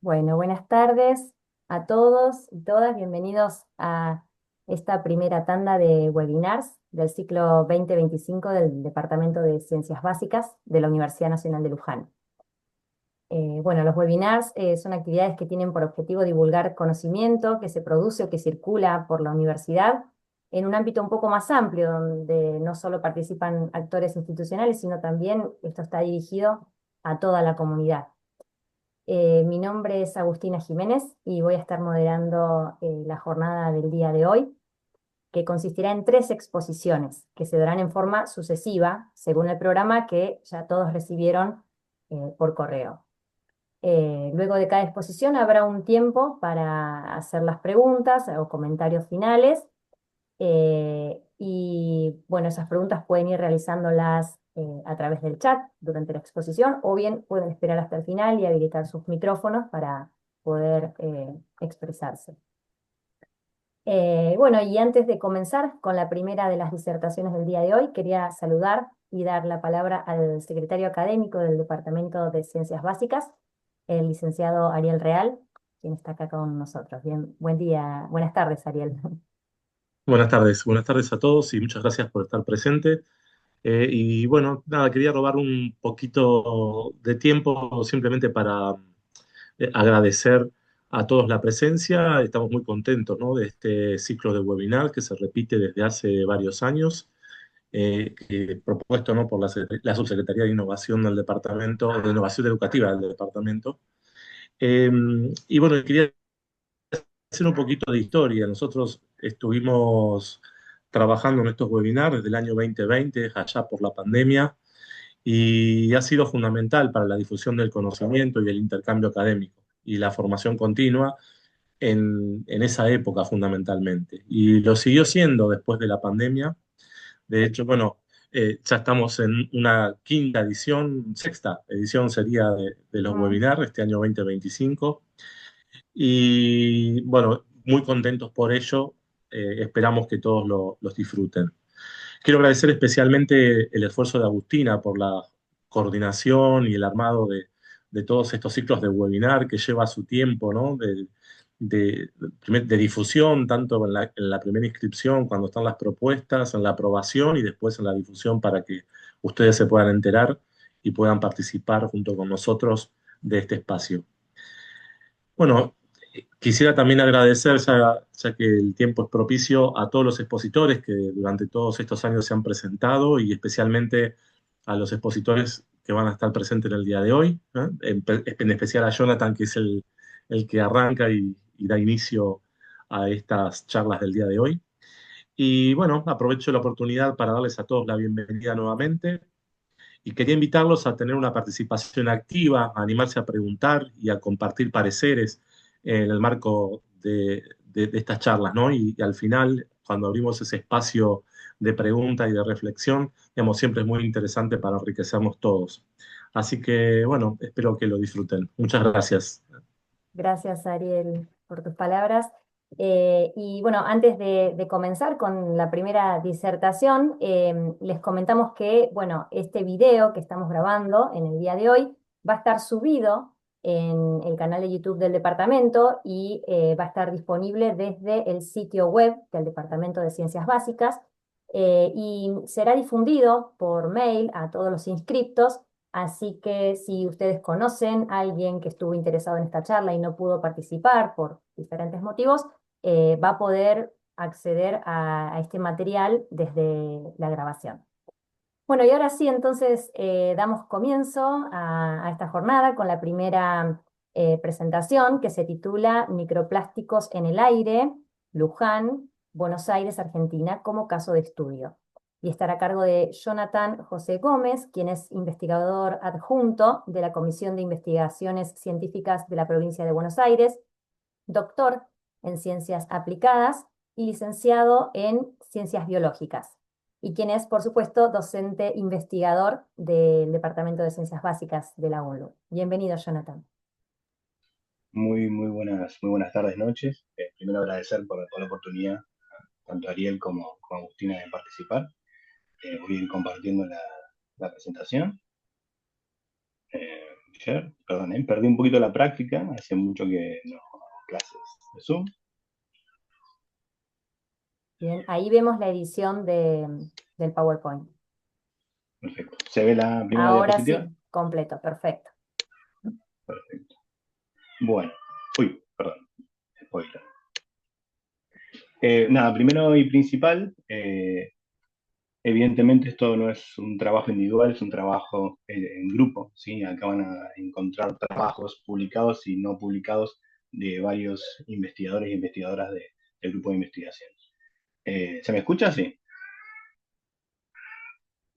Bueno, buenas tardes a todos y todas. Bienvenidos a esta primera tanda de webinars del ciclo 2025 del Departamento de Ciencias Básicas de la Universidad Nacional de Luján. Bueno, los webinars son actividades que tienen por objetivo divulgar conocimiento que se produce o que circula por la universidad en un ámbito un poco más amplio, donde no solo participan actores institucionales, sino también esto está dirigido a toda la comunidad. Mi nombre es Agustina Jiménez y voy a estar moderando la jornada del día de hoy, que consistirá en 3 exposiciones que se darán en forma sucesiva, según el programa que ya todos recibieron por correo. Luego de cada exposición habrá un tiempo para hacer las preguntas o comentarios finales y bueno, esas preguntas pueden ir realizándolas a través del chat durante la exposición o bien pueden esperar hasta el final y habilitar sus micrófonos para poder expresarse. Bueno, y antes de comenzar con la primera de las disertaciones del día de hoy, quería saludar y dar la palabra al secretario académico del Departamento de Ciencias Básicas, el licenciado Ariel Real, quien está acá con nosotros. Bien, buen día, buenas tardes, Ariel. Buenas tardes a todos y muchas gracias por estar presente. Y bueno, nada, quería robar un poquito de tiempo simplemente para agradecer a todos la presencia. Estamos muy contentos, ¿no?, de este ciclo de webinar que se repite desde hace varios años, propuesto, ¿no?, por la Subsecretaría de Innovación del Departamento, de Innovación Educativa del Departamento. Eh, y bueno, quería hacer un poquito de historia. Nosotros estuvimos trabajando en estos webinars desde el año 2020, allá por la pandemia, y ha sido fundamental para la difusión del conocimiento y el intercambio académico y la formación continua en esa época fundamentalmente. Y lo siguió siendo después de la pandemia. De hecho, bueno, ya estamos en una quinta edición, sexta edición sería de los Mm. webinars este año 2025. Y bueno, muy contentos por ello. Esperamos que todos los disfruten. Quiero agradecer especialmente el esfuerzo de Agustina por la coordinación y el armado de todos estos ciclos de webinar que lleva su tiempo, ¿no?, de difusión, tanto en la primera inscripción, cuando están las propuestas, en la aprobación y después en la difusión para que ustedes se puedan enterar y puedan participar junto con nosotros de este espacio. Bueno, quisiera también agradecer, ya que el tiempo es propicio, a todos los expositores que durante todos estos años se han presentado y especialmente a los expositores que van a estar presentes en el día de hoy, ¿eh? En especial a Jonathan, que es el que arranca y da inicio a estas charlas del día de hoy. Y bueno, aprovecho la oportunidad para darles a todos la bienvenida nuevamente y quería invitarlos a tener una participación activa, a animarse a preguntar y a compartir pareceres en el marco de estas charlas, ¿no? Y al final, cuando abrimos ese espacio de pregunta y de reflexión, digamos, siempre es muy interesante para enriquecernos todos. Así que, bueno, espero que lo disfruten. Muchas gracias. Gracias, Ariel, por tus palabras. Y bueno, antes de comenzar con la primera disertación, les comentamos que, bueno, este video que estamos grabando en el día de hoy va a estar subido en el canal de YouTube del departamento y va a estar disponible desde el sitio web del Departamento de Ciencias Básicas y será difundido por mail a todos los inscriptos. Así que si ustedes conocen a alguien que estuvo interesado en esta charla y no pudo participar por diferentes motivos, va a poder acceder a este material desde la grabación. Bueno, y ahora sí, entonces damos comienzo a esta jornada con la primera presentación que se titula Microplásticos en el aire, Luján, Buenos Aires, Argentina, como caso de estudio. Y estará a cargo de Jonathan José Gómez, quien es investigador adjunto de la Comisión de Investigaciones Científicas de la provincia de Buenos Aires, doctor en Ciencias Aplicadas y licenciado en Ciencias Biológicas, y quien es, por supuesto, docente investigador del Departamento de Ciencias Básicas de la UNLU. Bienvenido, Jonathan. Muy buenas tardes, noches. Primero agradecer por la oportunidad, tanto a Ariel como a Agustina, de participar. Voy a ir compartiendo la presentación. Share, perdón, perdí un poquito la práctica, hace mucho que no hago clases de Zoom. Bien, ahí vemos la edición del PowerPoint. Perfecto. ¿Se ve la primera Ahora diapositiva? sí, completo, perfecto. Perfecto. Bueno, uy, perdón, spoiler. Nada, primero y principal, evidentemente esto no es un trabajo individual, es un trabajo en grupo, ¿sí? Acá van a encontrar trabajos publicados y no publicados de varios investigadores e investigadoras del grupo de investigación. ¿Se me escucha? Sí.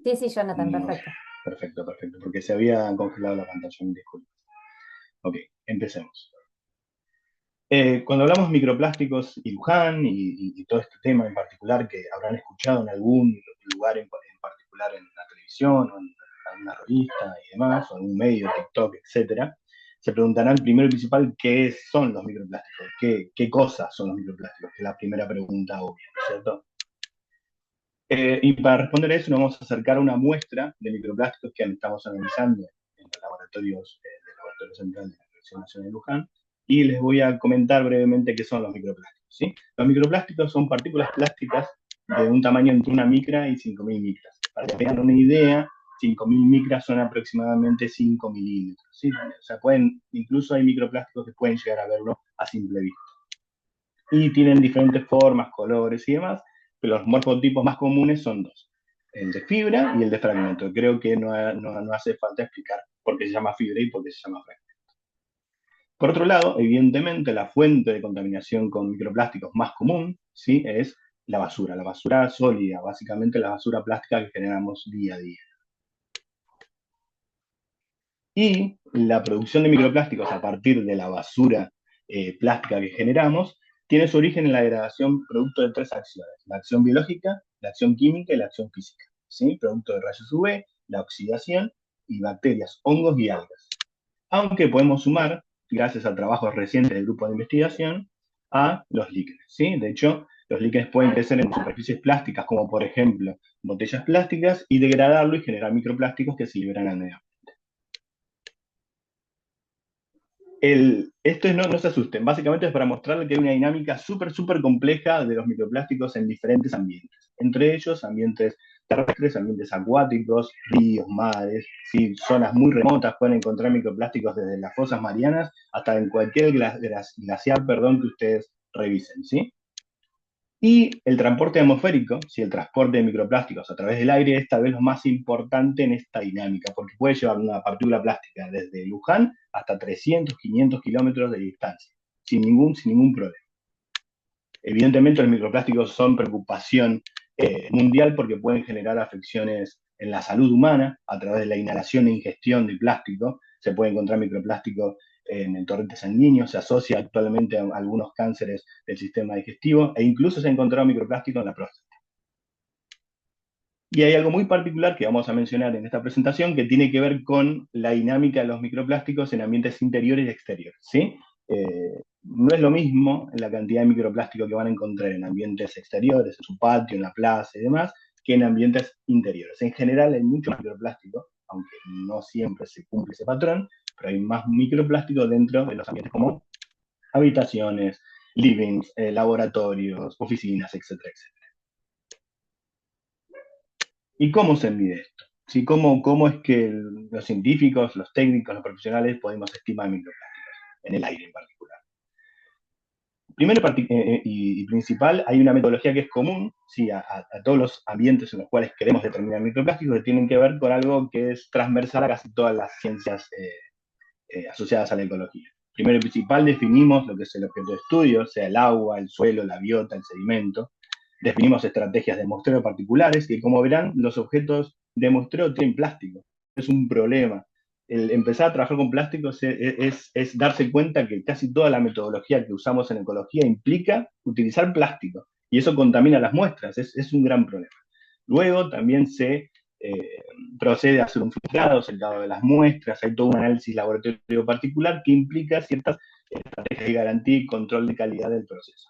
Sí, sí, Jonathan, No, perfecto. perfecto, perfecto, porque se había congelado la pantalla, mil disculpas. Ok, empecemos. Cuando hablamos microplásticos y Luján y todo este tema en particular que habrán escuchado en algún lugar en particular en la televisión o en alguna revista y demás, o en un medio, TikTok, etcétera, se preguntarán primero y principal qué son los microplásticos, qué cosas son los microplásticos, que es la primera pregunta obvia, ¿no es cierto? Y para responder a eso nos vamos a acercar a una muestra de microplásticos que estamos analizando en los laboratorios del Laboratorio Central de la Universidad Nacional de Luján, y les voy a comentar brevemente qué son los microplásticos. ¿Sí? Los microplásticos son partículas plásticas de un tamaño entre una micra y 5.000 micras. Para que tengan una idea, 5.000 micras son aproximadamente 5 milímetros. ¿Sí? O sea, incluso hay microplásticos que pueden llegar a verlo a simple vista. Y tienen diferentes formas, colores y demás, pero los morfotipos más comunes son dos, el de fibra y el de fragmento. Creo que no hace falta explicar por qué se llama fibra y por qué se llama fragmento. Por otro lado, evidentemente, la fuente de contaminación con microplásticos más común, ¿sí?, es la basura sólida, básicamente la basura plástica que generamos día a día. Y la producción de microplásticos a partir de la basura plástica que generamos tiene su origen en la degradación producto de tres acciones: la acción biológica, la acción química y la acción física, ¿sí? Producto de rayos UV, la oxidación y bacterias, hongos y algas. Aunque podemos sumar, gracias a trabajos recientes del grupo de investigación, a los líquenes, ¿sí? De hecho, los líquenes pueden crecer en superficies plásticas, como por ejemplo botellas plásticas, y degradarlo y generar microplásticos que se liberan al medio. Esto no se asusten, básicamente es para mostrarles que hay una dinámica súper compleja de los microplásticos en diferentes ambientes, entre ellos ambientes terrestres, ambientes acuáticos, ríos, mares, ¿sí? Zonas muy remotas pueden encontrar microplásticos desde las fosas marianas hasta en cualquier glaciar, que ustedes revisen, ¿sí? Y el transporte atmosférico, si el transporte de microplásticos a través del aire es tal vez lo más importante en esta dinámica, porque puede llevar una partícula plástica desde Luján hasta 300, 500 kilómetros de distancia, sin ningún problema. Evidentemente los microplásticos son preocupación mundial porque pueden generar afecciones en la salud humana a través de la inhalación e ingestión de plástico. Se puede encontrar microplástico en el torrente sanguíneo, se asocia actualmente a algunos cánceres del sistema digestivo e incluso se ha encontrado microplástico en la próstata. Y hay algo muy particular que vamos a mencionar en esta presentación que tiene que ver con la dinámica de los microplásticos en ambientes interiores y exteriores, ¿sí? No es lo mismo la cantidad de microplástico que van a encontrar en ambientes exteriores, en su patio, en la plaza y demás, que en ambientes interiores. En general hay mucho microplástico, aunque no siempre se cumple ese patrón, pero hay más microplástico dentro de los ambientes como habitaciones, livings, laboratorios, oficinas, etcétera, etcétera. ¿Y cómo se mide esto? ¿Sí? ¿Cómo es que los científicos, los técnicos, los profesionales podemos estimar microplásticos en el aire en particular? Primero y principal, hay una metodología que es común, ¿sí?, a todos los ambientes en los cuales queremos determinar microplásticos, que tienen que ver con algo que es transversal a casi todas las ciencias asociadas a la ecología. Primero y principal, definimos lo que es el objeto de estudio, sea el agua, el suelo, la biota, el sedimento. Definimos estrategias de muestreo particulares y, como verán, los objetos de muestreo tienen plástico. Es un problema. El empezar a trabajar con plásticos es darse cuenta que casi toda la metodología que usamos en ecología implica utilizar plástico, y eso contamina las muestras, es un gran problema. Luego también se procede a hacer un filtrado, secado de las muestras, hay todo un análisis laboratorio particular que implica ciertas estrategias de garantía y control de calidad del proceso.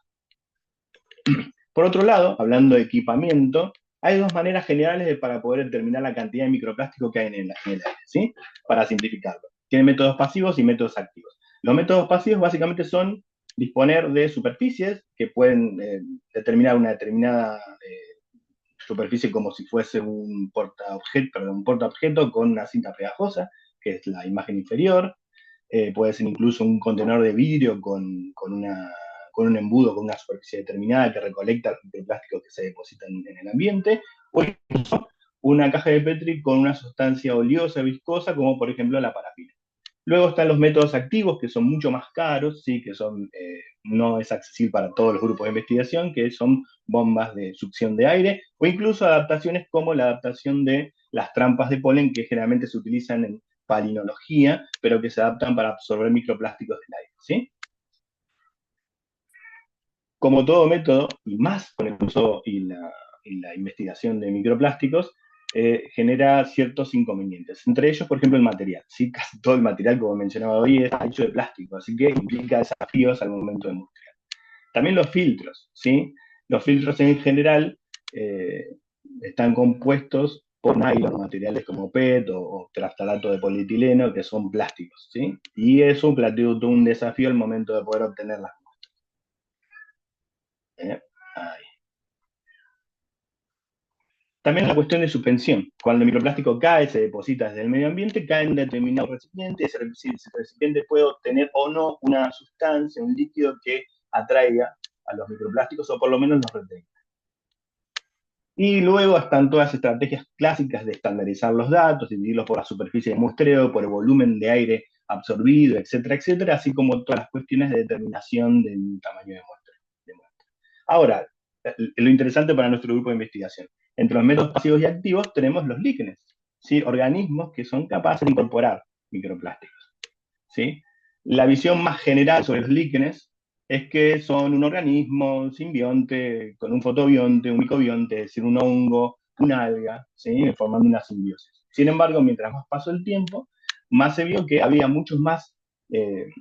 Por otro lado, hablando de equipamiento, hay dos maneras generales para poder determinar la cantidad de microplástico que hay en el aire, ¿sí? Para simplificarlo. Tienen métodos pasivos y métodos activos. Los métodos pasivos básicamente son disponer de superficies que pueden determinar una determinada superficie como si fuese un portaobjeto con una cinta pegajosa, que es la imagen inferior. Puede ser incluso un contenedor de vidrio con un embudo, con una superficie determinada que recolecta los microplásticos que se depositan en el ambiente, o incluso una caja de Petri con una sustancia oleosa, viscosa, como por ejemplo la parafina. Luego están los métodos activos, que son mucho más caros, ¿sí? Que no es accesible para todos los grupos de investigación, que son bombas de succión de aire, o incluso adaptaciones como la adaptación de las trampas de polen, que generalmente se utilizan en palinología, pero que se adaptan para absorber microplásticos del aire, ¿sí? Como todo método, y más con el uso y la investigación de microplásticos, genera ciertos inconvenientes. Entre ellos, por ejemplo, el material. ¿Sí? Casi todo el material, como mencionaba hoy, está hecho de plástico, así que implica desafíos al momento de mostrar. También los filtros. ¿Sí? Los filtros en general están compuestos por nylon, materiales como PET o teрафtalato de polietileno, que son plásticos. ¿Sí? Y eso plantea un desafío al momento de poder obtenerlas. Ahí. También la cuestión de suspensión. Cuando el microplástico cae, se deposita desde el medio ambiente, cae en un determinado recipiente, ese recipiente puede obtener o no una sustancia, un líquido que atraiga a los microplásticos o por lo menos los retenga. Y luego están todas las estrategias clásicas de estandarizar los datos, dividirlos por la superficie de muestreo, por el volumen de aire absorbido, etcétera, así como todas las cuestiones de determinación del tamaño de muestra. Ahora, lo interesante para nuestro grupo de investigación. Entre los métodos pasivos y activos tenemos los líquenes, ¿sí? Organismos que son capaces de incorporar microplásticos. ¿Sí? La visión más general sobre los líquenes es que son un organismo simbionte con un fotobionte, un micobionte, es decir, un hongo, una alga, ¿sí? Formando una simbiosis. Sin embargo, mientras más pasó el tiempo, más se vio que había muchos más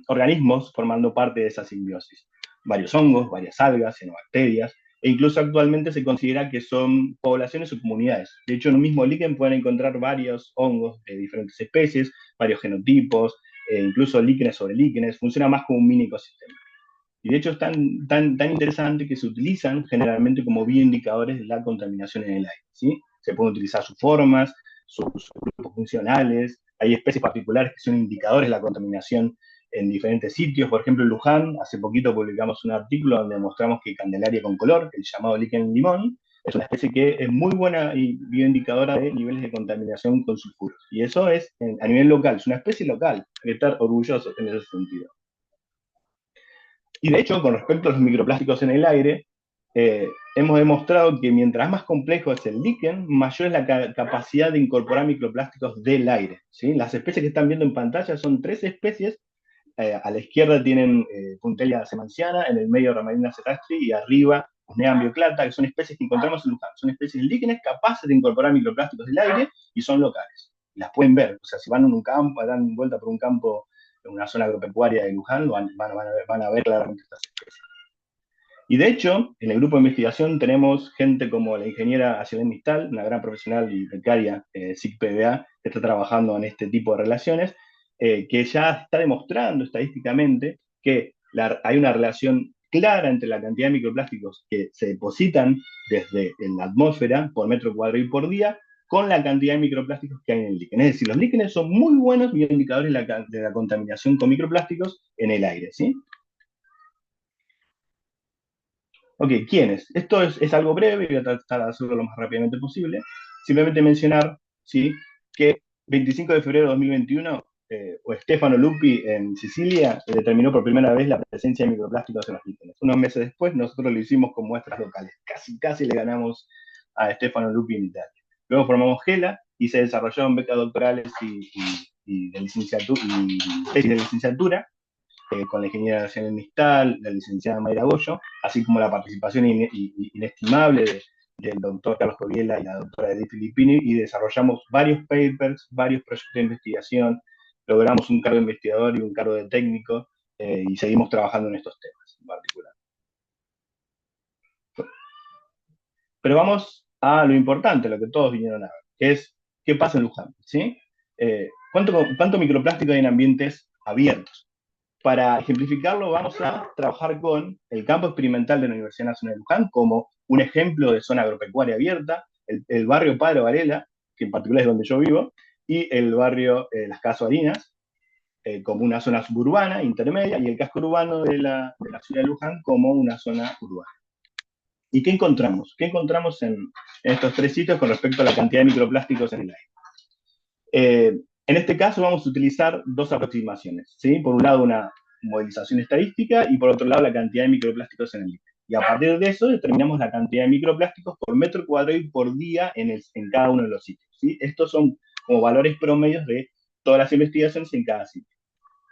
organismos formando parte de esa simbiosis. Varios hongos, varias algas, cianobacterias, e incluso actualmente se considera que son poblaciones o comunidades. De hecho, en un mismo líquen pueden encontrar varios hongos de diferentes especies, varios genotipos, incluso líquenes sobre líquenes, funciona más como un mini ecosistema. Y de hecho es tan interesante que se utilizan generalmente como bioindicadores de la contaminación en el aire. ¿Sí? Se pueden utilizar sus formas, sus grupos funcionales, hay especies particulares que son indicadores de la contaminación en diferentes sitios. Por ejemplo, en Luján, hace poquito publicamos un artículo donde mostramos que Candelaria con color, el llamado líquen limón, es una especie que es muy buena y bioindicadora de niveles de contaminación con sulfuros. Y eso es a nivel local, es una especie local, hay que estar orgullosos en ese sentido. Y de hecho, con respecto a los microplásticos en el aire, hemos demostrado que mientras más complejo es el líquen, mayor es la capacidad de incorporar microplásticos del aire. ¿Sí? Las especies que están viendo en pantalla son 3 especies. A la izquierda tienen Puntelia semanciana, en el medio Ramalina cerastri y arriba Usnea ambioclata, que son especies que encontramos en Luján. Son especies líquenes capaces de incorporar microplásticos del aire y son locales. Las pueden ver, o sea, si van en un campo, dan vuelta por un campo en una zona agropecuaria de Luján, van a ver claramente estas especies. Y de hecho, en el grupo de investigación tenemos gente como la ingeniera Acilen Mistal, una gran profesional y becaria SIC-PBA, que está trabajando en este tipo de relaciones, que ya está demostrando estadísticamente que hay una relación clara entre la cantidad de microplásticos que se depositan desde la atmósfera por metro cuadrado y por día con la cantidad de microplásticos que hay en el líquen. Es decir, los líquenes son muy buenos bioindicadores de la contaminación con microplásticos en el aire, ¿sí? Ok, ¿quiénes? Esto es algo breve, voy a tratar de hacerlo lo más rápidamente posible. Simplemente mencionar, ¿sí? Que 25 de febrero de 2021, Stefano Lupi en Sicilia determinó por primera vez la presencia de microplásticos en los líquenes. Unos meses después, nosotros lo hicimos con muestras locales. Casi le ganamos a Stefano Lupi en Italia. Luego formamos GELA y se desarrollaron becas doctorales y de licenciatura, y tesis de licenciatura con la ingeniera Nacional Mistal, la licenciada Mayra Goyo, así como la participación inestimable del doctor Carlos Coviela y la doctora Edith Filippini, y desarrollamos varios papers, varios proyectos de investigación, logramos un cargo de investigador y un cargo de técnico, y seguimos trabajando en estos temas en particular. Pero vamos a lo importante, lo que todos vinieron a ver, que es qué pasa en Luján, ¿sí? ¿cuánto microplástico hay en ambientes abiertos? Para ejemplificarlo, vamos a trabajar con el campo experimental de la Universidad Nacional de Luján como un ejemplo de zona agropecuaria abierta, el barrio Padre Varela, que en particular es donde yo vivo, y el barrio Las Casuarinas, como una zona suburbana intermedia, y el casco urbano de la ciudad de Luján como una zona urbana. ¿Y qué encontramos? ¿Qué encontramos en estos tres sitios con respecto a la cantidad de microplásticos en el aire? En este caso vamos a utilizar dos aproximaciones, ¿sí? Por un lado una modelización estadística y por otro lado la cantidad de microplásticos en el aire. Y a partir de eso determinamos la cantidad de microplásticos por metro cuadrado y por día en cada uno de los sitios, ¿sí? Estos son como valores promedios de todas las investigaciones en cada sitio.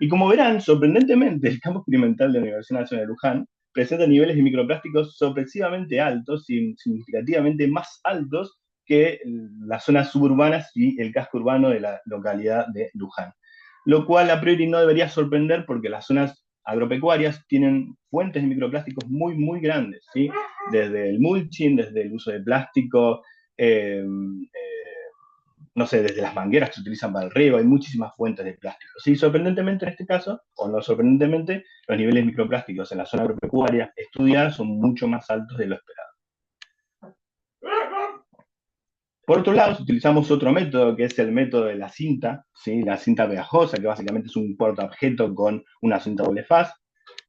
Y como verán, sorprendentemente, el campo experimental de la Universidad Nacional de Luján presenta niveles de microplásticos sorpresivamente altos y significativamente más altos que las zonas suburbanas y el casco urbano de la localidad de Luján. Lo cual a priori no debería sorprender porque las zonas agropecuarias tienen fuentes de microplásticos muy, muy grandes, ¿sí? Desde el mulching, desde el uso de plástico, no sé, desde las mangueras que se utilizan para el riego, hay muchísimas fuentes de plástico. Sí, sorprendentemente en este caso, o no sorprendentemente, los niveles microplásticos en la zona agropecuaria estudiada son mucho más altos de lo esperado. Por otro lado, utilizamos otro método, que es el método de la cinta, ¿sí? La cinta pegajosa, que básicamente es un portaobjeto con una cinta doble faz,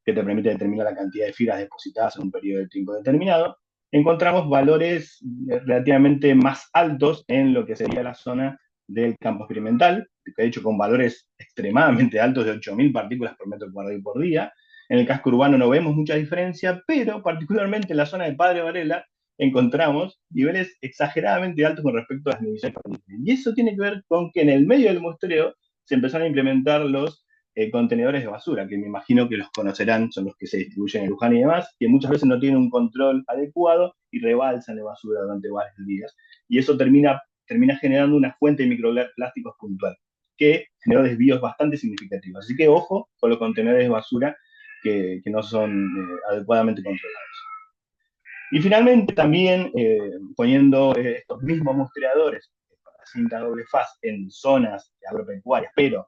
que te permite determinar la cantidad de fibras depositadas en un periodo de tiempo determinado. Encontramos valores relativamente más altos en lo que sería la zona del campo experimental, que de hecho con valores extremadamente altos de 8.000 partículas por metro cuadrado y por día. En el casco urbano no vemos mucha diferencia, pero particularmente en la zona de Padre Varela encontramos niveles exageradamente altos con respecto a las mediciones. Y eso tiene que ver con que en el medio del muestreo se empezaron a implementar los contenedores de basura, que me imagino que los conocerán, son los que se distribuyen en Luján y demás, que muchas veces no tienen un control adecuado y rebalsan de basura durante varios días. Y eso termina generando una fuente de microplásticos puntual, que generó desvíos bastante significativos. Así que ojo con los contenedores de basura que no son adecuadamente controlados. Y finalmente también poniendo estos mismos muestreadores para cinta doble faz en zonas agropecuarias, pero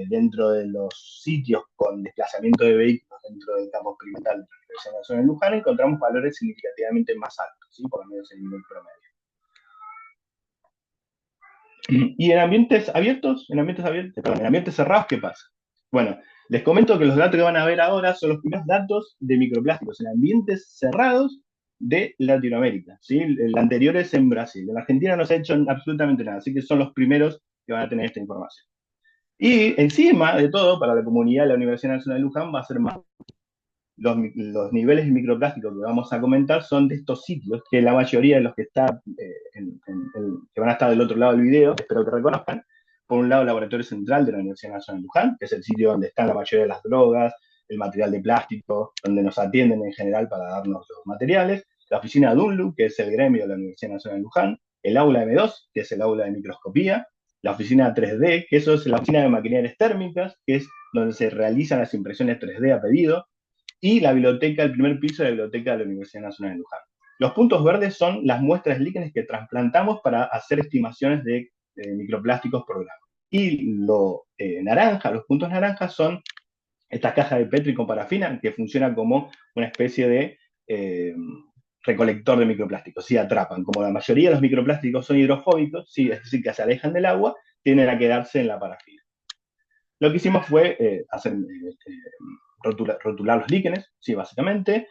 dentro de los sitios con desplazamiento de vehículos dentro del campo experimental de la Universidad Nacional de Luján, encontramos valores significativamente más altos, ¿sí? Por lo menos en nivel promedio. Y en ambientes abiertos, perdón, en ambientes cerrados, ¿qué pasa? Bueno, les comento que los datos que van a ver ahora son los primeros datos de microplásticos en ambientes cerrados de Latinoamérica, ¿sí? El anterior es en Brasil. En Argentina no se ha hecho absolutamente nada, así que son los primeros que van a tener esta información. Y encima de todo, para la comunidad de la Universidad Nacional de Luján va a ser más. Los niveles de microplástico que vamos a comentar son de estos sitios, que la mayoría de los que que van a estar del otro lado del video, espero que reconozcan. Por un lado, el Laboratorio Central de la Universidad Nacional de Luján, que es el sitio donde están la mayoría de las drogas, el material de plástico, donde nos atienden en general para darnos los materiales. La oficina Dunlu, que es el gremio de la Universidad Nacional de Luján. El aula M2, que es el aula de microscopía. La oficina 3D, que eso es la oficina de maquinarias térmicas, que es donde se realizan las impresiones 3D a pedido. Y la biblioteca, el primer piso de la biblioteca de la Universidad Nacional de Luján. Los puntos verdes son las muestras líquenes que trasplantamos para hacer estimaciones de microplásticos por grado. Y los puntos naranjas son esta caja de Petri con parafina que funciona como una especie de recolector de microplásticos. Sí, atrapan. Como la mayoría de los microplásticos son hidrofóbicos, sí, es decir, que se alejan del agua, tienden a quedarse en la parafina. Lo que hicimos fue rotular los líquenes, sí, básicamente.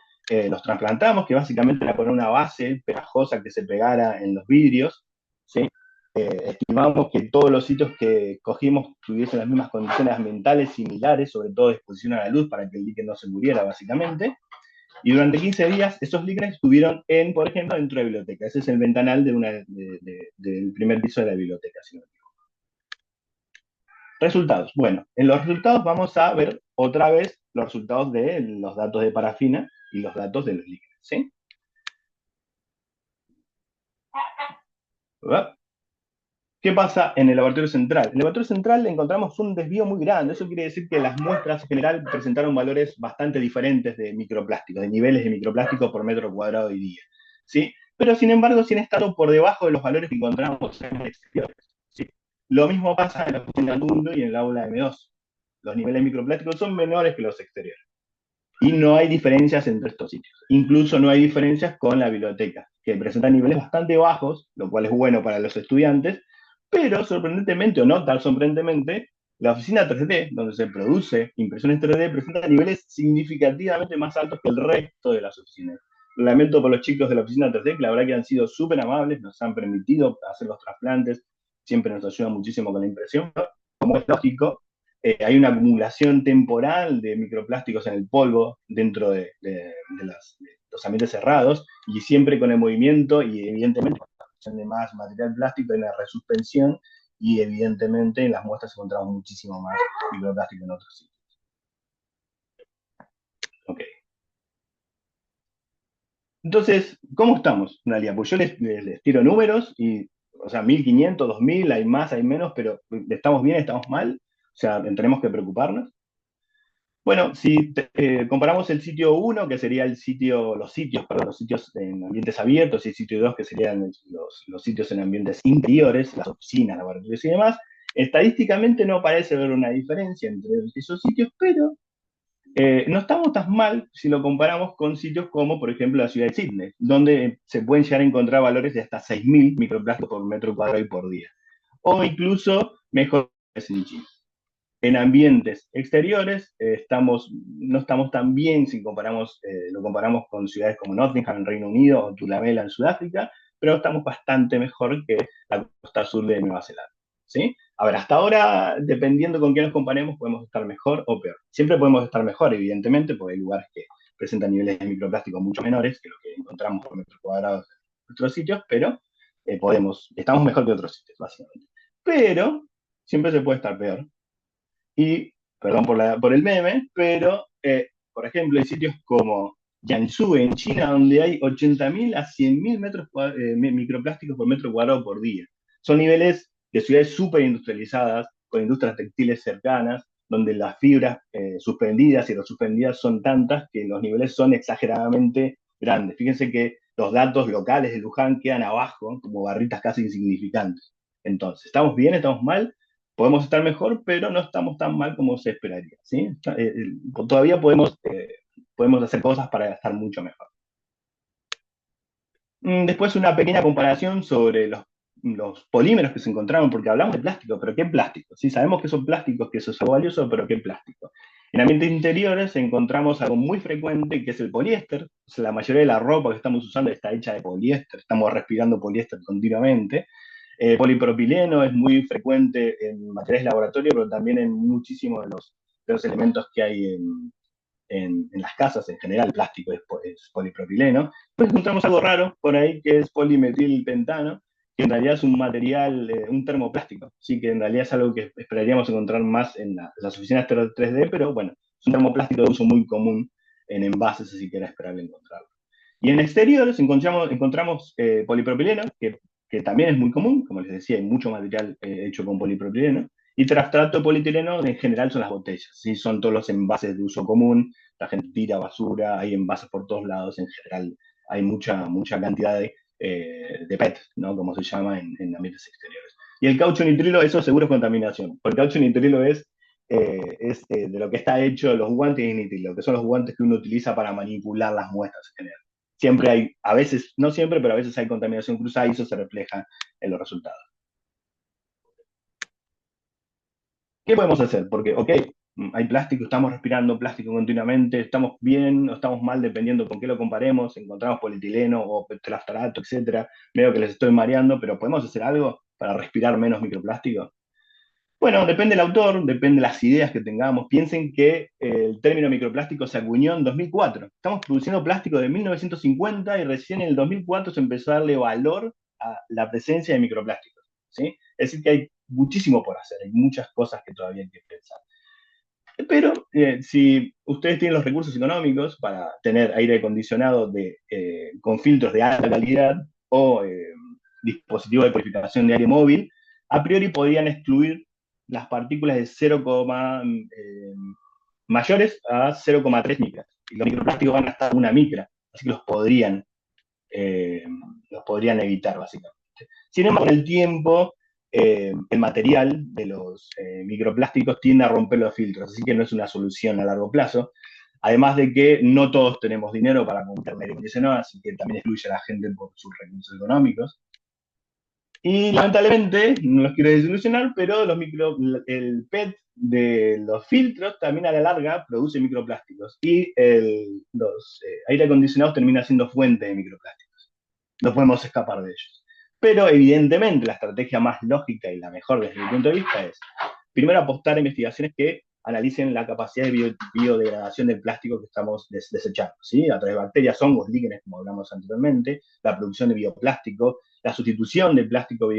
Los trasplantamos, que básicamente era poner una base pegajosa que se pegara en los vidrios, ¿sí? Estimamos que todos los sitios que cogimos tuviesen las mismas condiciones ambientales similares, sobre todo exposición a la luz para que el líquen no se muriera, básicamente. Y durante 15 días esos líquenes estuvieron, por ejemplo, dentro de la biblioteca. Ese es el ventanal del primer piso de la biblioteca, si no me equivoco. Resultados. Bueno, en los resultados vamos a ver otra vez los resultados de los datos de parafina y los datos de los líquenes, ¿sí? ¿Qué pasa en el laboratorio central? En el laboratorio central encontramos un desvío muy grande. Eso quiere decir que las muestras en general presentaron valores bastante diferentes de microplástico, de niveles de microplástico por metro cuadrado y día, ¿sí? Pero sin embargo, sí han estado por debajo de los valores que encontramos en el exterior, ¿sí? Lo mismo pasa en la oficina Mundo y en el aula M2. Los niveles microplásticos son menores que los exteriores. Y no hay diferencias entre estos sitios. Incluso no hay diferencias con la biblioteca, que presenta niveles bastante bajos, lo cual es bueno para los estudiantes, pero sorprendentemente o no tan sorprendentemente, la oficina 3D, donde se produce impresiones 3D, presenta niveles significativamente más altos que el resto de las oficinas. Lamento por los chicos de la oficina 3D, que la verdad que han sido súper amables, nos han permitido hacer los trasplantes, siempre nos ayudan muchísimo con la impresión. Como es lógico, hay una acumulación temporal de microplásticos en el polvo dentro de los ambientes cerrados y siempre con el movimiento y evidentemente con la producción de más material plástico en la resuspensión y evidentemente en las muestras encontramos muchísimo más microplástico en otros sitios. Ok. Entonces, ¿cómo estamos, Nalia? Pues yo les tiro números y, o sea, 1500, 2000, hay más, hay menos, pero ¿estamos bien, estamos mal? O sea, ¿tenemos que preocuparnos? Bueno, si comparamos el sitio 1, que sería los sitios en ambientes abiertos, y el sitio 2, que serían los sitios en ambientes interiores, las oficinas, laboratorios y demás, estadísticamente no parece haber una diferencia entre esos sitios, pero no estamos tan mal si lo comparamos con sitios como, por ejemplo, la ciudad de Sydney, donde se pueden llegar a encontrar valores de hasta 6000 microplásticos por metro cuadrado y por día. O incluso mejor en China. En ambientes exteriores no estamos tan bien si lo comparamos con ciudades como Nottingham en Reino Unido o Tulabela en Sudáfrica, pero estamos bastante mejor que la costa sur de Nueva Zelanda. ¿Sí? A ver, hasta ahora, dependiendo con qué nos comparemos, podemos estar mejor o peor. Siempre podemos estar mejor, evidentemente, porque hay lugares que presentan niveles de microplástico mucho menores que lo que encontramos por metro cuadrado en nuestros sitios, pero estamos mejor que otros sitios, básicamente. Pero siempre se puede estar peor. Y, perdón por el meme, pero, por ejemplo, hay sitios como Jiangsu, en China, donde hay 80.000 a 100.000 microplásticos por metro cuadrado por día. Son niveles de ciudades súper industrializadas, con industrias textiles cercanas, donde las fibras suspendidas y resuspendidas son tantas que los niveles son exageradamente grandes. Fíjense que los datos locales de Luján quedan abajo, como barritas casi insignificantes. Entonces, ¿estamos bien? ¿Estamos mal? Podemos estar mejor, pero no estamos tan mal como se esperaría, ¿sí? Todavía podemos hacer cosas para estar mucho mejor. Después una pequeña comparación sobre los polímeros que se encontraron, porque hablamos de plástico, pero ¿qué plástico? Sí, sabemos que son plásticos, que eso es algo valioso, pero ¿qué plástico? En ambientes interiores encontramos algo muy frecuente, que es el poliéster. O sea, la mayoría de la ropa que estamos usando está hecha de poliéster, estamos respirando poliéster continuamente. Polipropileno es muy frecuente en materiales de laboratorio, pero también en muchísimos de los elementos que hay en las casas, en general, el plástico es polipropileno. Pues encontramos algo raro por ahí, que es polimetilpentano, que en realidad es un material, un termoplástico, sí, que en realidad es algo que esperaríamos encontrar más en las oficinas 3D, pero bueno, es un termoplástico de uso muy común en envases, así que era esperable encontrarlo. Y en exteriores encontramos polipropileno, que también es muy común, como les decía, hay mucho material hecho con polipropileno, y trastrato de polietileno en general son las botellas, ¿sí? Son todos los envases de uso común, la gente tira basura, hay envases por todos lados, en general hay mucha cantidad de PET, ¿no? Como se llama en ambientes exteriores. Y el caucho nitrilo, eso seguro es contaminación, porque el caucho nitrilo es de lo que está hecho los guantes de nitrilo, que son los guantes que uno utiliza para manipular las muestras en general. Siempre hay, a veces, no siempre, pero a veces hay contaminación cruzada y eso se refleja en los resultados. ¿Qué podemos hacer? Porque, ok, hay plástico, estamos respirando plástico continuamente, estamos bien o estamos mal dependiendo con qué lo comparemos, encontramos polietileno o tetraftalato, etcétera. Veo que les estoy mareando, pero ¿podemos hacer algo para respirar menos microplástico? Bueno, depende del autor, depende de las ideas que tengamos. Piensen que el término microplástico se acuñó en 2004. Estamos produciendo plástico de 1950 y recién en el 2004 se empezó a darle valor a la presencia de microplásticos, ¿sí? Es decir, que hay muchísimo por hacer, hay muchas cosas que todavía hay que pensar. Pero si ustedes tienen los recursos económicos para tener aire acondicionado con filtros de alta calidad o dispositivos de purificación de aire móvil, a priori podrían excluir las partículas de mayores a 0,3 micras. Y los microplásticos van hasta una micra, así que los podrían evitar, básicamente. Sin embargo, con el tiempo, el material de los microplásticos tiende a romper los filtros, así que no es una solución a largo plazo. Además de que no todos tenemos dinero para comprar medio acondicionado, así que también excluye a la gente por sus recursos económicos. Y lamentablemente, no los quiero desilusionar, pero el PET de los filtros también a la larga produce microplásticos y los aire acondicionados termina siendo fuente de microplásticos. No podemos escapar de ellos. Pero evidentemente la estrategia más lógica y la mejor desde mi punto de vista es primero apostar a investigaciones que analicen la capacidad de biodegradación del plástico que estamos desechando, ¿sí? A través de bacterias, hongos, líquenes, como hablamos anteriormente, la producción de bioplástico, la sustitución de plástico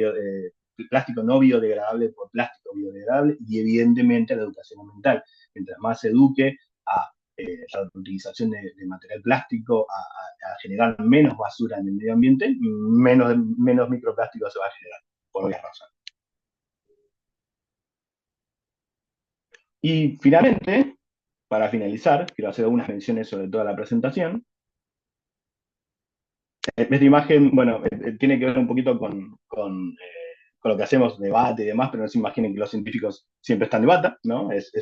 no biodegradable por plástico biodegradable y evidentemente la educación ambiental. Mientras más se eduque a la utilización de material plástico, a generar menos basura en el medio ambiente, menos microplástico se va a generar, por obvias razones. Y finalmente, para finalizar, quiero hacer algunas menciones sobre toda la presentación. Esta imagen, bueno, tiene que ver un poquito con lo que hacemos, debate y demás, pero no se imaginen que los científicos siempre están de bata, ¿no? Es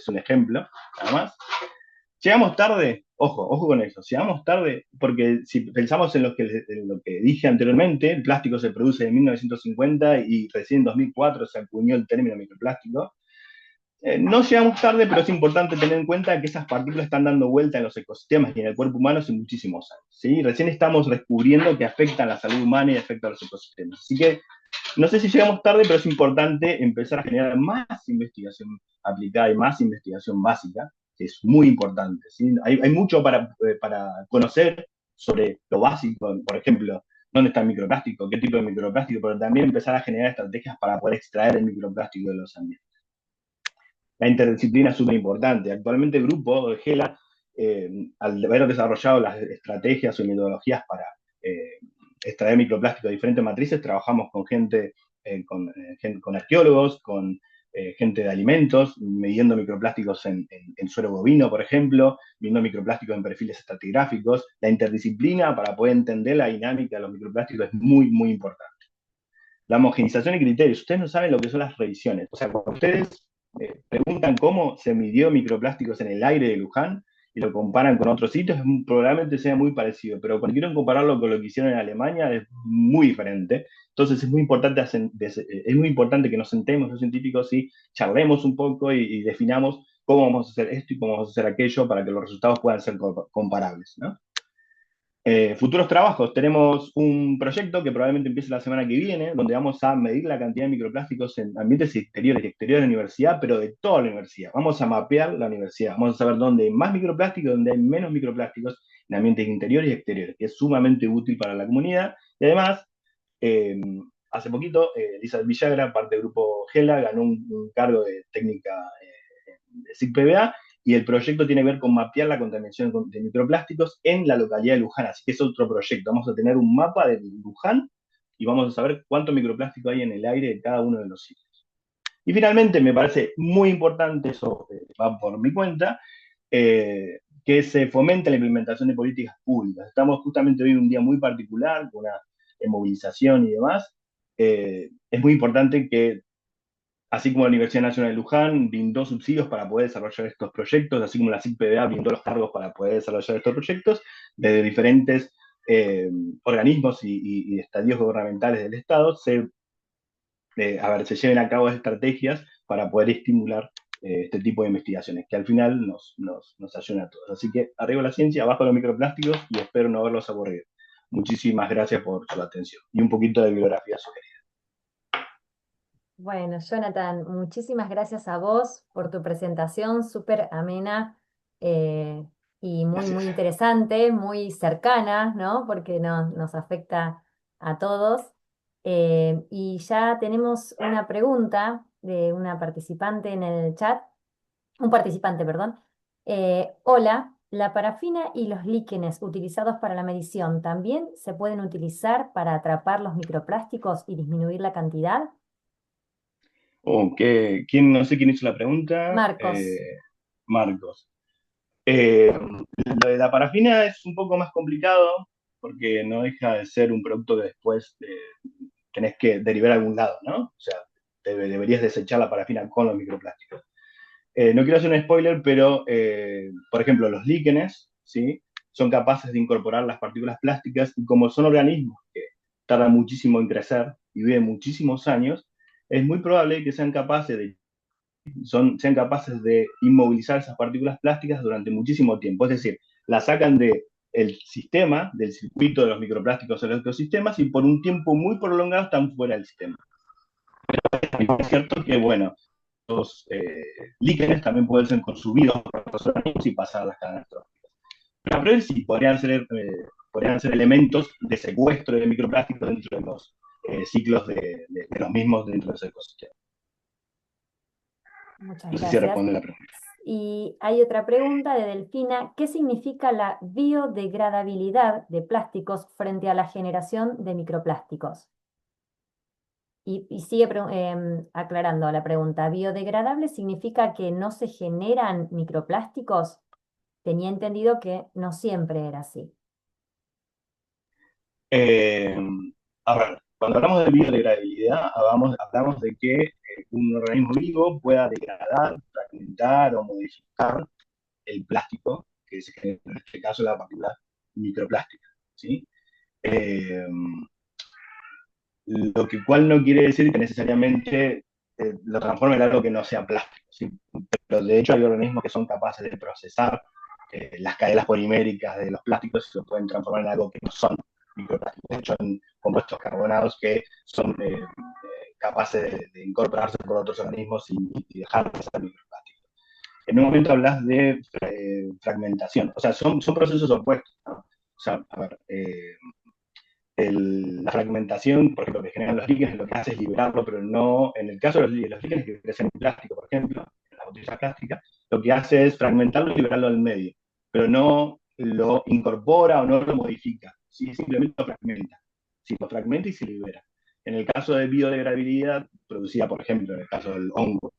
un ejemplo, nada más. Llegamos tarde, ojo con eso, llegamos tarde porque si pensamos en lo que dije anteriormente, el plástico se produce en 1950 y recién en 2004 se acuñó el término microplástico. No llegamos tarde, pero es importante tener en cuenta que esas partículas están dando vuelta en los ecosistemas y en el cuerpo humano hace muchísimos años, ¿sí? Recién estamos descubriendo que afectan la salud humana y afectan a los ecosistemas. Así que no sé si llegamos tarde, pero es importante empezar a generar más investigación aplicada y más investigación básica, que es muy importante, ¿sí? Hay mucho para conocer sobre lo básico, por ejemplo, dónde está el microplástico, qué tipo de microplástico, pero también empezar a generar estrategias para poder extraer el microplástico de los ambientes. La interdisciplina es súper importante. Actualmente el grupo de GELA, al haber desarrollado las estrategias o metodologías para extraer microplástico de diferentes matrices, trabajamos con con arqueólogos, con gente de alimentos, midiendo microplásticos en suero bovino, por ejemplo, midiendo microplásticos en perfiles estratigráficos. La interdisciplina para poder entender la dinámica de los microplásticos es muy, muy importante. La homogenización y criterios. Ustedes no saben lo que son las revisiones. O sea, cuando ustedes preguntan cómo se midió microplásticos en el aire de Luján y lo comparan con otros sitios, probablemente sea muy parecido, pero cuando quieren compararlo con lo que hicieron en Alemania es muy diferente. Entonces es muy importante que nos sentemos los científicos y charlemos un poco y definamos cómo vamos a hacer esto y cómo vamos a hacer aquello para que los resultados puedan ser comparables, ¿no? Futuros trabajos, tenemos un proyecto que probablemente empiece la semana que viene, donde vamos a medir la cantidad de microplásticos en ambientes exteriores y exteriores de la universidad, pero de toda la universidad. Vamos a mapear la universidad, vamos a saber dónde hay más microplásticos, dónde hay menos microplásticos en ambientes interiores y exteriores, que es sumamente útil para la comunidad. Y además, eh, hace poquito, Elizabeth Villagra, parte del grupo GELA, ganó un cargo de técnica de SIGPBA, y el proyecto tiene que ver con mapear la contaminación de microplásticos en la localidad de Luján, así que es otro proyecto. Vamos a tener un mapa de Luján y vamos a saber cuánto microplástico hay en el aire de cada uno de los sitios. Y finalmente, me parece muy importante, eso va por mi cuenta, que se fomente la implementación de políticas públicas. Estamos justamente hoy en un día muy particular, con una movilización y demás. Es muy importante que, así como la Universidad Nacional de Luján brindó subsidios para poder desarrollar estos proyectos, así como la CICPDA brindó los cargos para poder desarrollar estos proyectos, desde diferentes organismos y estadios gubernamentales del Estado, se lleven a cabo estrategias para poder estimular este tipo de investigaciones, que al final nos ayudan a todos. Así que arriba la ciencia, abajo los microplásticos, y espero no haberlos aburrido. Muchísimas gracias por su atención. Y un poquito de bibliografía sugerida. Bueno, Jonathan, muchísimas gracias a vos por tu presentación, súper amena eh, y muy, muy Gracias. interesante, muy cercana, ¿no? Porque nos afecta a todos. Y ya tenemos una pregunta de una participante en el chat, un participante, perdón. Hola, ¿la parafina y los líquenes utilizados para la medición también se pueden utilizar para atrapar los microplásticos y disminuir la cantidad? No sé quién hizo la pregunta. Marcos. Marcos. Lo de la parafina es un poco más complicado porque no deja de ser un producto que después tenés que derivar a algún lado, ¿no? O sea, deberías desechar la parafina con los microplásticos. No quiero hacer un spoiler, pero, por ejemplo, los líquenes, ¿sí? Son capaces de incorporar las partículas plásticas y como son organismos que tardan muchísimo en crecer y viven muchísimos años, es muy probable que sean capaces de inmovilizar esas partículas plásticas durante muchísimo tiempo. Es decir, las sacan del sistema, del circuito de los microplásticos en los ecosistemas y por un tiempo muy prolongado están fuera del sistema. Es cierto que, bueno, los líquenes también pueden ser consumidos por los organismos y pasar a las cadenas tróficas. Pero sí, podrían ser elementos de secuestro de microplásticos dentro de los ciclos de los mismos dentro de ese ecosistema. Muchas No sé si gracias. responde la pregunta. Y hay otra pregunta de Delfina. ¿Qué significa la biodegradabilidad de plásticos frente a la generación de microplásticos? Y sigue aclarando la pregunta. ¿Biodegradable significa que no se generan microplásticos? Tenía entendido que no siempre era así. Eh, a ver, cuando hablamos de biodegradabilidad, hablamos de que un organismo vivo pueda degradar, fragmentar o modificar el plástico, que es en este caso la partícula microplástica, ¿sí? Eh, lo que cual no quiere decir que necesariamente lo transforme en algo que no sea plástico, ¿sí? Pero de hecho hay organismos que son capaces de procesar las cadenas poliméricas de los plásticos y lo pueden transformar en algo que no son microplásticos. De hecho, en compuestos carbonados que son capaces de incorporarse por otros organismos y dejar de ser microplásticos. En un momento hablas de fragmentación, o sea, son procesos opuestos, ¿no? O sea, a ver, la fragmentación, por ejemplo, que generan los líquenes, lo que hace es liberarlo, pero no, en el caso de los líquenes que crecen en plástico, por ejemplo, en las botellas plásticas, lo que hace es fragmentarlo y liberarlo al medio, pero no lo incorpora o no lo modifica, ¿sí? Simplemente lo fragmenta. Sí, lo fragmenta y se libera. En el caso de biodegradabilidad, producida, por ejemplo, en el caso del hongo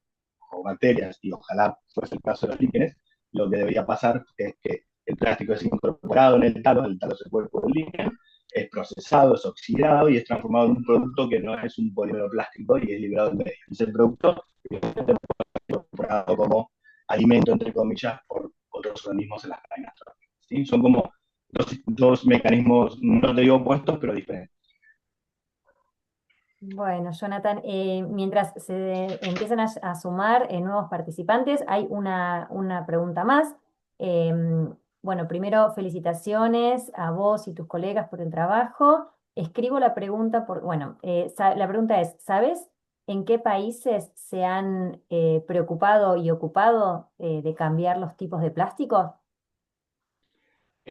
o bacterias, y ojalá fuese el caso de los líquenes, lo que debería pasar es que el plástico es incorporado en el talo es el cuerpo del líquen, es procesado, es oxidado y es transformado en un producto que no es un polímero plástico y es liberado en medio. Ese producto es incorporado como alimento, entre comillas, por otros organismos en las cadenas tróficas, ¿sí? Son como dos mecanismos, no te digo opuestos, pero diferentes. Bueno, Jonathan, mientras se empiezan a sumar nuevos participantes, hay una pregunta más. Bueno, primero, felicitaciones a vos y tus colegas por el trabajo. Escribo la pregunta bueno, la pregunta es, ¿sabes en qué países se han preocupado y ocupado de cambiar los tipos de plásticos?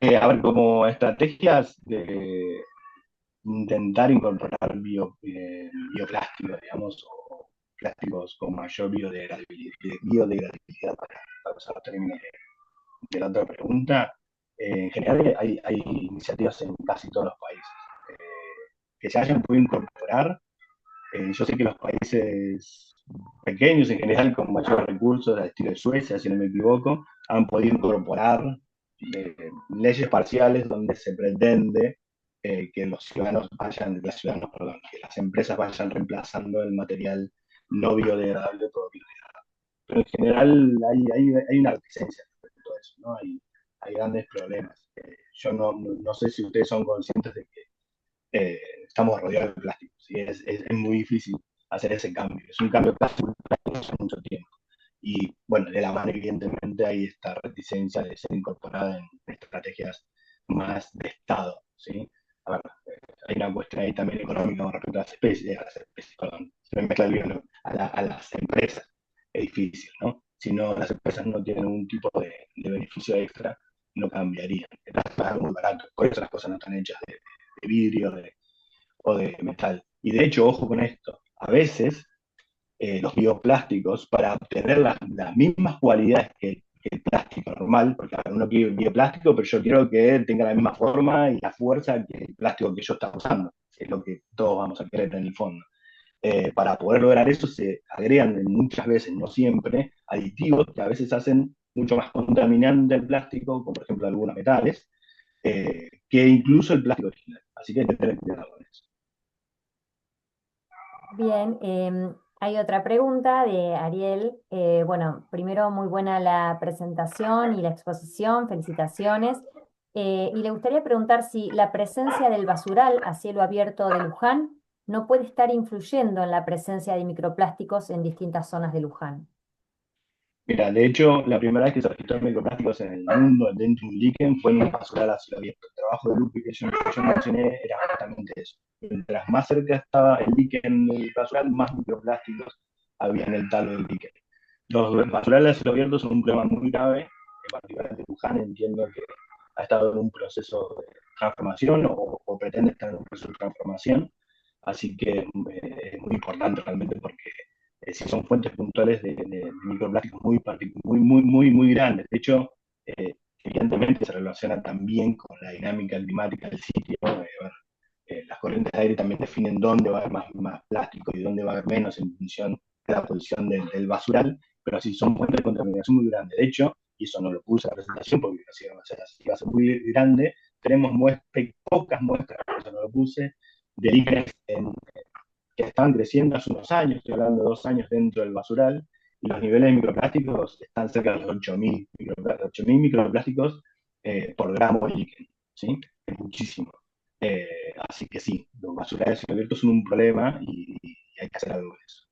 A ver, como estrategias de intentar incorporar bioplásticos, digamos, o plásticos con mayor biodegradabilidad para usar los términos de la otra pregunta, en general hay iniciativas en casi todos los países que se hayan podido incorporar. Yo sé que los países pequeños en general, con mayores recursos, al estilo de Suecia, si no me equivoco, han podido incorporar leyes parciales donde se pretende que que las empresas vayan reemplazando el material no biodegradable por biodegradable. Pero en general hay una reticencia respecto a eso, ¿no? Hay grandes problemas. Yo no sé si ustedes son conscientes de que estamos rodeados de plástico, ¿sí? Es muy difícil hacer ese cambio. Es un cambio plástico hace mucho tiempo. Y bueno, de la mano, evidentemente, hay esta reticencia de ser incorporada en estrategias más de Estado, ¿sí? A ver, hay una cuestión ahí también económica con respecto a las especies, perdón, se me mezcla el lío, a las empresas. Es difícil, ¿no? Si no, las empresas no tienen un tipo de beneficio extra, no cambiarían. Es algo muy barato. Por eso las cosas no están hechas de vidrio o de metal. Y de hecho, ojo con esto, a veces los bioplásticos, para obtener las mismas cualidades que el plástico normal, porque uno quiere bioplástico, pero yo quiero que tenga la misma forma y la fuerza que el plástico que yo está usando, que es lo que todos vamos a querer en el fondo. Para poder lograr eso se agregan muchas veces, no siempre, aditivos que a veces hacen mucho más contaminante el plástico, como por ejemplo algunos metales, que incluso el plástico original. Así que hay que tener cuidado con eso. Bien, hay otra pregunta de Ariel. Bueno, primero muy buena la presentación y la exposición, felicitaciones. Y le gustaría preguntar si la presencia del basural a cielo abierto de Luján no puede estar influyendo en la presencia de microplásticos en distintas zonas de Luján. Mira, de hecho, la primera vez que se registraron microplásticos en el mundo dentro de un líquen fue en un basural a cielo abierto. El trabajo de Lupi que yo mencioné era justamente eso. Mientras más cerca estaba el líquen del basural, más microplásticos había en el talo del líquen. Los basurales a cielo abierto son un problema muy grave, en particular en Luján entiendo que ha estado en un proceso de transformación o pretende estar en un proceso de transformación, así que es muy importante realmente porque si son fuentes puntuales de microplásticos muy grandes. De hecho, eh, evidentemente se relaciona también con la dinámica climática del sitio. Bueno, las corrientes de aire también definen dónde va a haber más plástico y dónde va a haber menos en función de la posición del basural, pero sí son fuentes de contaminación muy grandes. De hecho, y eso no lo puse en la presentación porque iba a ser muy grande, tenemos pocas muestras, por eso no lo puse, de líquenes que estaban creciendo hace unos años, estoy hablando de 2 años dentro del basural, y los niveles de microplásticos están cerca de los 8.000 microplásticos por gramo de líquido, ¿sí? Es muchísimo. Así que sí, los basurales abiertos son un problema y hay que hacer algo con eso.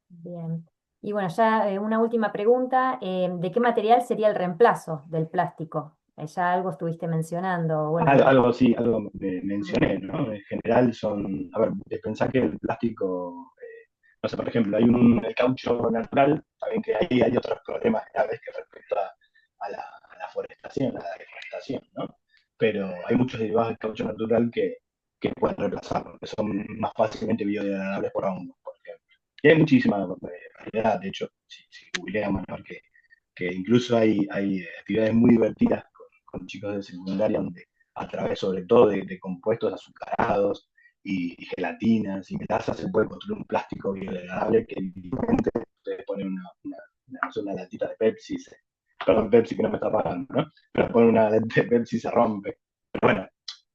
Bien. Y bueno, ya una última pregunta. ¿De qué material sería el reemplazo del plástico? Ya algo estuviste mencionando. Bueno, Algo así, algo mm, mencioné, ¿no? En general son, a ver, pensar que el plástico, no sé, por ejemplo, el caucho natural, también que ahí hay otros problemas graves que respecto a la forestación, a la deforestación, ¿no? Pero hay muchos derivados del caucho natural que pueden reemplazarlo, que son más fácilmente biodegradables por hongos, por ejemplo. Y hay muchísima variedad, de hecho, si googleamos, ¿no? Que incluso hay actividades muy divertidas con chicos de secundaria donde a través sobre todo de compuestos azucarados y gelatinas y melasas se puede construir un plástico biodegradable que literalmente ustedes ponen una latita de Pepsi, perdón Pepsi que no me está pagando, ¿no? Pero ponen una latita de Pepsi y se rompe. Pero bueno,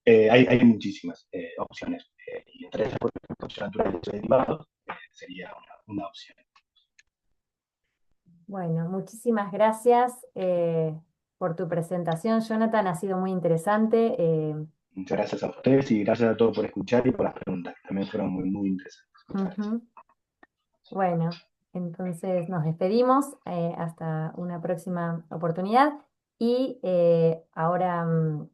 hay muchísimas opciones y entre ellas, por ejemplo, opción natural y derivados sería una opción. bueno, muchísimas gracias por tu presentación, Jonathan. Ha sido muy interesante. Muchas gracias a ustedes y gracias a todos por escuchar y por las preguntas, que también fueron muy interesantes. Muchas gracias. Ujú. Bueno, entonces nos despedimos hasta una próxima oportunidad y ahora